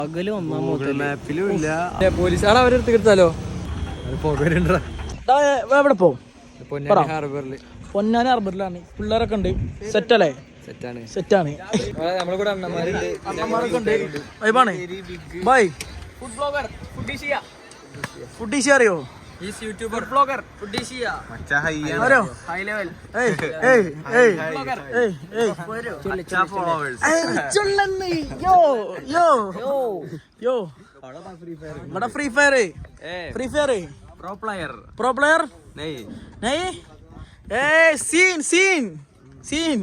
പകല് ഒന്നാം മാപ്പിലും ഇല്ല. പോലീസുകാർ അവരെടുത്ത് കിട്ടാലോ. എവിടെ പോവും? പൊന്നാനി ഹാർബറിലാണ്. പിള്ളേരൊക്കെ ഉണ്ട്. സെറ്റല്ലേ? സെറ്റാണ്. നമ്മളെ കൂടെ അണ്ണന്മാരുണ്ട്. ബൈ. ഫുഡ് അറിയോ? Youtuber blogger free fire pro player scene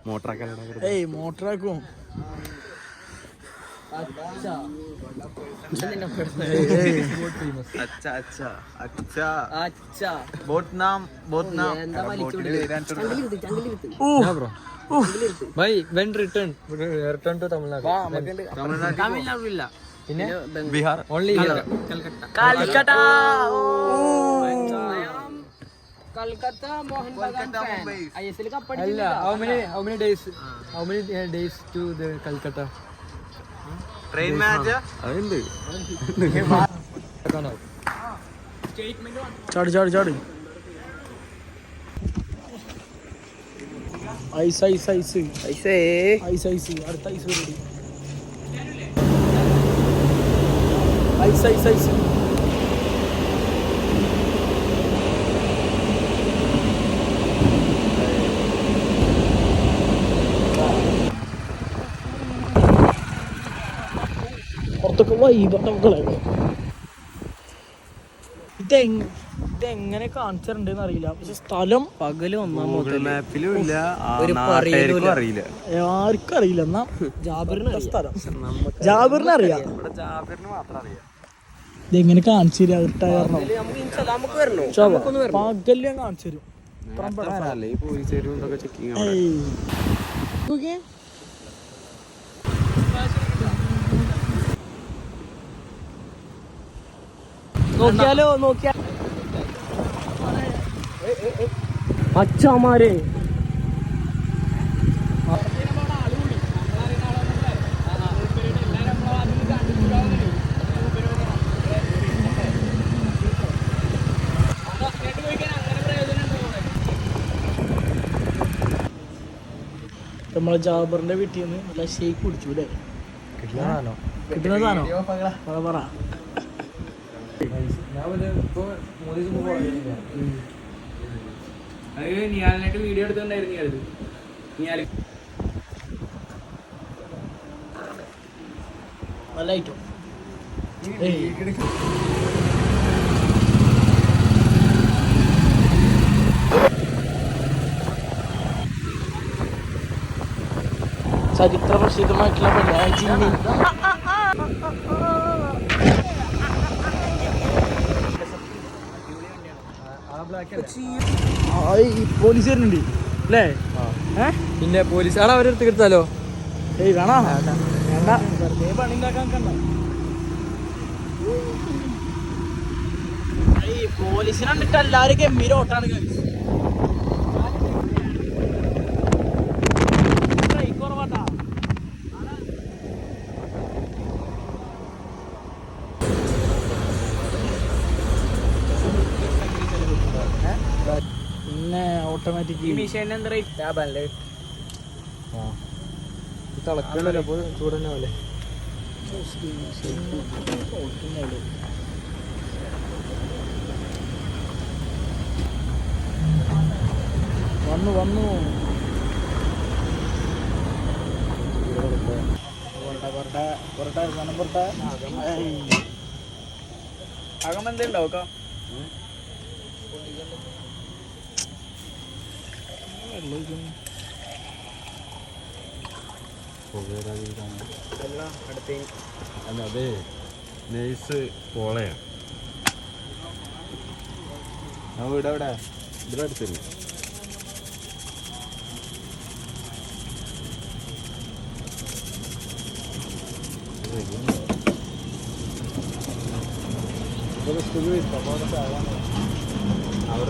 മോട്ടറാക്കും. തമിഴ്നാടില്ല, പിന്നെ Bihar, only Calcutta. Kolkata Mohan Bagan fan. ISL cup padilla. How many days to the Kolkata? Train match. Adundu. ചാടി ഐസ് അടുത്ത ഐസ് വരും. ഐസ് പുറത്തൊക്കെ വൈബട്ടമക്കളെ. ഇതെങ്ങനെ കാണിച്ചിട്ടുണ്ടെന്ന് അറിയില്ല, പക്ഷെ സ്ഥലം പകല് ഒന്നാം മാപ്പിലും ഇല്ല, അറിയില്ല, ആർക്കും അറിയില്ല. എന്നാ സ്ഥലം ജാബിറിന് അറിയാം. ഇതെങ്ങനെ കാണിച്ചു തരാം? പകല് ഞാൻ കാണിച്ചു തരും. നോക്കിയാലോ അച്ഛാമാരെ. നമ്മളെ ജാബറിന്റെ വീട്ടിൽ നിന്ന് നല്ല ഷേക്ക് കുടിച്ചു അല്ലേ? കിട്ടുന്നതാണോ? പറ. വീഡിയോ എടുത്തിട്ടുണ്ടായിരുന്നു. നല്ല ഐറ്റം. ചരിത്ര പ്രസിദ്ധമായിട്ടുള്ള പള്ളിയാണ്. പോലീസ് വരുന്നുണ്ട് അല്ലേ? പിന്നെ പോലീസുകാർ അവരെടുത്ത് കിട്ടാലോ. വേണോ? വേണ്ട, വെറുതെ പണി ഉണ്ടാക്കാൻ കണ്ട. പോലീസിനെ കണ്ടിട്ട് എല്ലാവരും ഗംഭീര ഓട്ടാണ്. കുറവാട്ടാ. പിന്നെ ഓട്ടോമാറ്റിക് മെഷീൻ എന്താ റേറ്റ്? തിളക്കണ്ടല്ലോ, അപ്പോൾ ചൂടന്നെ പോലെ. വന്നു അകമെന്തുണ്ടാവും? അതെ, നൈസ് പോളയാണ്. ആ വീട് എവിടെ? ഇവിടെ അടുത്തല്ലേ? അവർ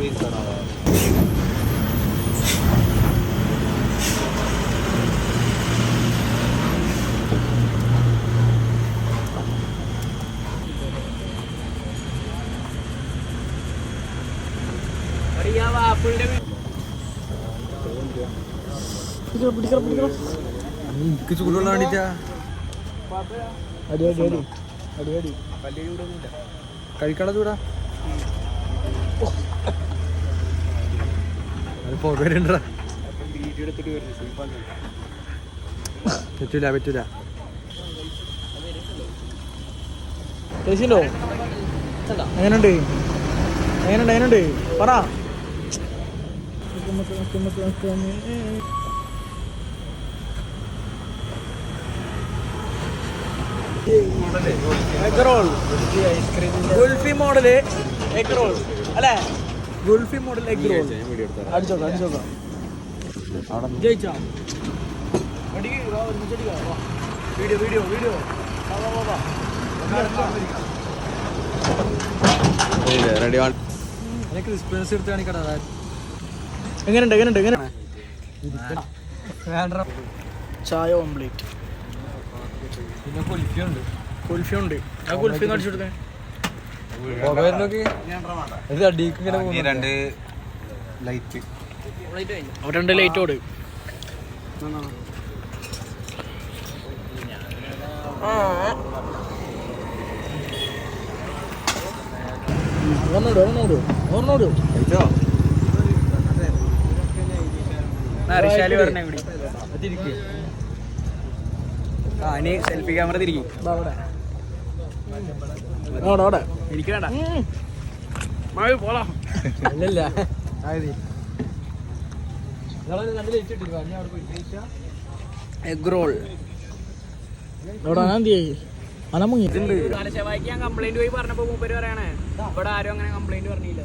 എനിക്ക് ചൂടുള്ള വേണ്ടിട്ടാ അടി അടി അടി അടി അടി കഴിക്കണ ചൂടാ അത് പോകണ്ട പറ്റൂല പറ്റൂല ടേസ്റ്റുണ്ടോ എങ്ങനെയുണ്ട് എങ്ങനെയുണ്ട് എങ്ങനെയുണ്ട് പറ egg roll kulfi model egg roll അല്ലേ ഗുൽഫി മോഡൽ എഗ് റോൾ അടിച്ചോക്കാം അടിച്ചോക്കാം ജയിച്ചാ video video video ready crisps എടുത്ത് കാണിക്കടാ എങ്ങനെയുണ്ട് എങ്ങനെയുണ്ട് എങ്ങനെ വേണ്ട ചായ ഓംപ്ലേറ്റ് പിന്നെ കുൽഫിയുണ്ട് കുൽഫി ഉണ്ട് ആ കുൽഫി അടിച്ചു കൊടുക്കാൻ ഇത് അടിക്ക് ഇങ്ങനെ രണ്ട് ലൈറ്റ് രണ്ട് ലൈറ്റോട് ഒന്നോട് ഒന്നോട് ഒന്നോട് സെൽഫി ക്യാമറ തിരിക്കും അവിടെ അവിടെ എനിക്ക് വേണ്ട മഴ പോലാം ഇല്ലല്ല എഗ് റോൾ എവിടെ അനന്തി അനമുങ്ങി കംപ്ലൈന്റ് പോയി പറഞ്ഞപ്പോ മൂപ്പര് പറയണേ ഇവിടെ ആരും അങ്ങനെ കംപ്ലൈന്റ് പറഞ്ഞില്ല